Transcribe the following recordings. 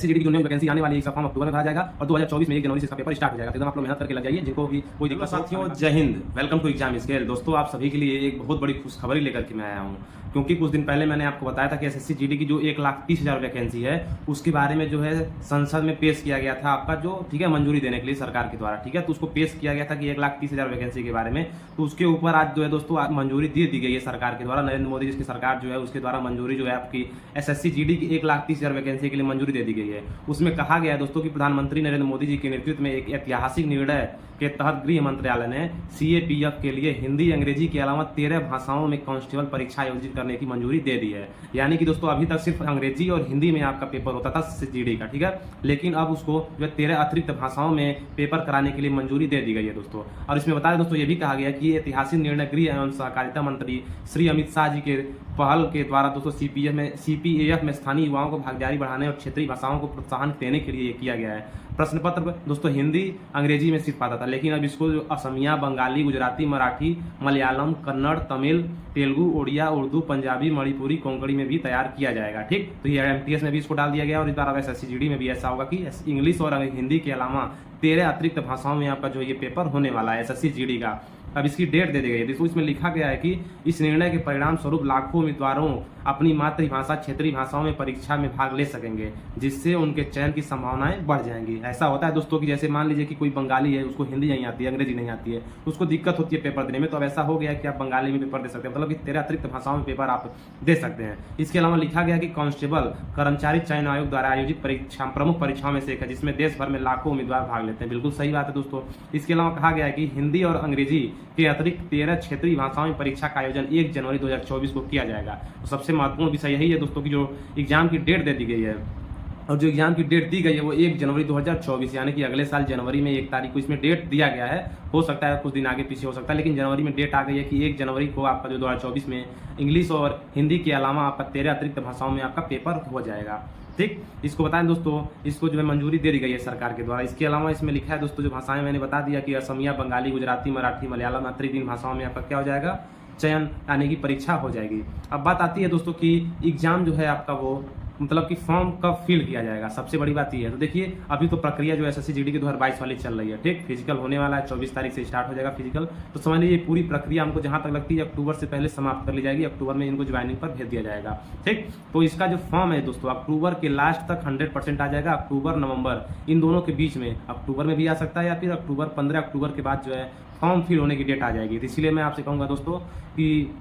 CGD की जो नई वैकेंसी आने वाली है इसका फॉर्म अक्टूबर में भरा जाएगा और 2024 में 1 जनवरी से इसका पेपर स्टार्ट हो जाएगा। तो एकदम आप लोग मेहनत करके लग जाइए, जिनको भी कोई दिक्कत। साथियों जय हिंद, वेलकम टू एग्जाम स्केल। दोस्तों आप सभी के लिए एक बहुत बड़ी खुशखबरी लेकर के मैं आया हूँ, क्योंकि कुछ दिन पहले मैंने आपको बताया था कि एसएससी जीडी की जो 1,30,000 वैकेंसी है उसके बारे में जो है संसद में पेश किया गया था आपका जो ठीक है मंजूरी देने के लिए सरकार के द्वारा, ठीक है। तो उसको पेश किया गया था कि 1,30,000 वैकेंसी के बारे में। तो उसके ऊपर आज जो है दोस्तों मंजूरी दे दी गई है सरकार के द्वारा। नरेंद्र मोदी जी की सरकार जो है उसके द्वारा मंजूरी जो है आपकी एसएससी जीडी की 1,30,000 वैकेंसी के लिए मंजूरी दे दी गई है। उसमें कहा गया है दोस्तों कि प्रधानमंत्री नरेंद्र मोदी जी के नेतृत्व में एक ऐतिहासिक निर्णय के तहत गृह मंत्रालय ने सीएपीएफ के लिए हिंदी अंग्रेजी के अलावा 13 भाषाओं में कांस्टेबल परीक्षा आयोजित करने की मंजूरी दे दी है। यानी कि दोस्तों अभी तक सिर्फ अंग्रेजी और हिंदी में आपका पेपर होता था जीडी का, ठीक है, लेकिन अब उसको जो 13 अतिरिक्त भाषाओं में पेपर कराने के लिए मंजूरी दे दी गई है दोस्तों। और इसमें बता दें दोस्तों ये भी कहा गया कि ये ऐतिहासिक निर्णय गृह एवं सहकारिता मंत्री श्री अमित शाह जी के पहल के द्वारा दोस्तों सीपीएफ में स्थानीय युवाओं को भागीदारी बढ़ाने और क्षेत्रीय भाषाओं को प्रोत्साहन देने के लिए किया गया है। प्रश्न पत्र दोस्तों हिंदी अंग्रेजी में सिर्फ आता था, लेकिन अब इसको जो असमिया, बंगाली, गुजराती, मराठी, मलयालम, कन्नड़, तमिल, तेलुगु, उड़िया, उर्दू, पंजाबी, मणिपुरी, कोंकणी में भी तैयार किया जाएगा, ठीक। तो ये एमटीएस में भी इसको डाल दिया गया और इस बार एसएससी जीडी में भी ऐसा होगा कि इंग्लिश और हिंदी के अलावा 13 अतिरिक्त भाषाओं में आपका जो ये पेपर होने वाला है एसएससी जीडी का। अब इसकी डेट दे दी गई है। देखो इसमें लिखा गया है कि इस निर्णय के परिणाम स्वरूप लाखों उम्मीदवारों अपनी मातृभाषा क्षेत्रीय भाषाओं में परीक्षा में भाग ले सकेंगे, जिससे उनके चयन की संभावनाएं बढ़ जाएंगी। ऐसा होता है दोस्तों कि जैसे मान लीजिए कि कोई बंगाली है, उसको हिंदी नहीं आती है, अंग्रेजी नहीं आती है, उसको दिक्कत होती है पेपर देने में। तो अब ऐसा हो गया कि आप बंगाली में पेपर दे सकते हैं, मतलब कि 13 अतिरिक्त भाषाओं में पेपर आप दे सकते हैं। इसके अलावा लिखा गया कि कांस्टेबल कर्मचारी चयन आयोग द्वारा आयोजित परीक्षा प्रमुख परीक्षाओं में से एक है, जिसमें देश भर में लाखों उम्मीदवार भाग लेते हैं। बिल्कुल सही बात है दोस्तों। इसके अलावा कहा गया है कि हिंदी और अंग्रेजी के अतिरिक्त 13 क्षेत्रीय भाषाओं में परीक्षा का आयोजन 1 जनवरी 2024 को किया जाएगा। तो सबसे महत्वपूर्ण विषय यही है दोस्तों की जो एग्जाम की डेट दे दी गई है, और जो एग्जाम की डेट दी गई है वो 1 जनवरी 2024, यानी कि अगले साल जनवरी में 1 तारीख को इसमें डेट दिया गया है। हो सकता है कुछ दिन आगे पीछे हो सकता है, लेकिन जनवरी में डेट आ गई है कि 1 जनवरी को आपका जो 2024 में इंग्लिश और हिंदी के अलावा आपका 13 अतिरिक्त भाषाओं में आपका पेपर हो जाएगा, ठीक। इसको बताएं दोस्तों, इसको जो है मंजूरी दे दी गई है सरकार के द्वारा। इसके अलावा इसमें लिखा है दोस्तों जो भाषाएं मैंने बता दिया कि असमिया, बंगाली, गुजराती, मराठी, मलयालम, अतिरिक्त 3 भाषाओं में आपका क्या हो जाएगा, चयन आने की परीक्षा हो जाएगी। अब बात आती है दोस्तों कि एग्जाम जो है आपका वो मतलब कि फॉर्म कब फिल किया जाएगा, सबसे बड़ी बात ये है। तो देखिए अभी तो प्रक्रिया जो एसएससी जीडी की 2022 वाली चल रही है, ठीक। फिजिकल होने वाला है, 24 तारीख से स्टार्ट हो जाएगा फिजिकल। तो समझ लीजिए पूरी प्रक्रिया हमको जहां तक लगती है अक्टूबर से पहले समाप्त कर ली जाएगी। अक्टूबर में इनको ज्वाइनिंग पर भेज दिया जाएगा, ठीक। तो इसका जो फॉर्म है दोस्तों अक्टूबर के लास्ट तक 100% आ जाएगा। अक्टूबर नवंबर इन दोनों के बीच में, अक्टूबर में भी आ सकता है या फिर 15 अक्टूबर के बाद जो है फॉर्म फिल होने की डेट आ जाएगी। तो इसलिए मैं आपसे कहूँगा दोस्तों कि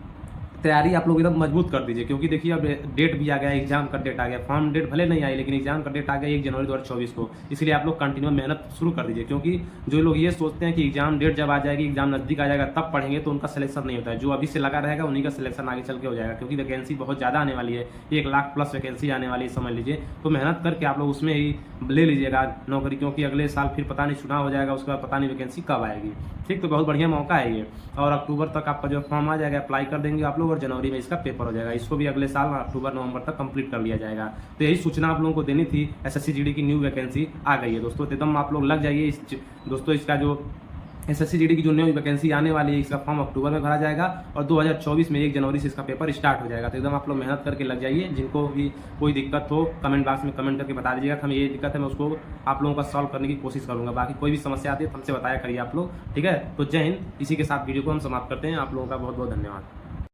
तैयारी आप लोग एकदम मजबूत कर दीजिए, क्योंकि देखिए अब डेट भी आ गया, एग्जाम का डेट आ गया। फॉर्म डेट भले नहीं आई, लेकिन एग्जाम का डेट आ गया 1 जनवरी 2024 को। इसलिए आप लोग कंटिन्यू मेहनत शुरू कर दीजिए, क्योंकि जो लोग ये सोचते हैं कि एग्जाम डेट जब आ जाएगी, एग्जाम नजदीक आ जाएगा तब पढ़ेंगे, तो उनका सिलेक्शन नहीं होता है। जो अभी से लगा रहेगा उन्हीं का सिलेक्शन आगे चल के हो जाएगा, क्योंकि वैकेंसी बहुत ज़्यादा आने वाली है, 1 लाख प्लस वैकेंसी आने वाली है, समझ लीजिए। तो मेहनत करके आप लोग उसमें ही ले लीजिएगा नौकरी, क्योंकि अगले साल फिर पता नहीं चुनाव हो जाएगा, उसके बाद पता नहीं वैकेंसी कब आएगी, ठीक। तो बहुत बढ़िया मौका है ये। और अक्टूबर तक आपका जो फॉर्म आ जाएगा, अप्लाई कर देंगे आप लोग, और जनवरी में इसका पेपर हो जाएगा। इसको भी अगले साल अक्टूबर नवंबर तक कंप्लीट कर लिया जाएगा। तो यही सूचना आप लोगों को देनी थी। एसएससी जीडी की न्यू वैकेंसी आ गई है दोस्तों, एकदम आप लोग लग जाइए दोस्तों। इसका जो एसएससी जीडी की जो न्यू वैकेंसी आने वाली है, इसका फॉर्म अक्टूबर में भरा जाएगा और 2024 में 1 जनवरी से इसका पेपर स्टार्ट हो जाएगा। तो एकदम आप लोग मेहनत करके लग जाइए। जिनको भी कोई दिक्कत हो कमेंट बॉक्स में कमेंट करके बता दीजिएगा, हमें ये दिक्कत है, मैं उसको आप लोगों का सॉल्व करने की कोशिश करूंगा। बाकी कोई भी समस्या आती है तो हमसे बताया करिए आप लोग, ठीक है। तो जय हिंद। इसी के साथ वीडियो को हम समाप्त करते हैं। आप लोगों का बहुत बहुत धन्यवाद।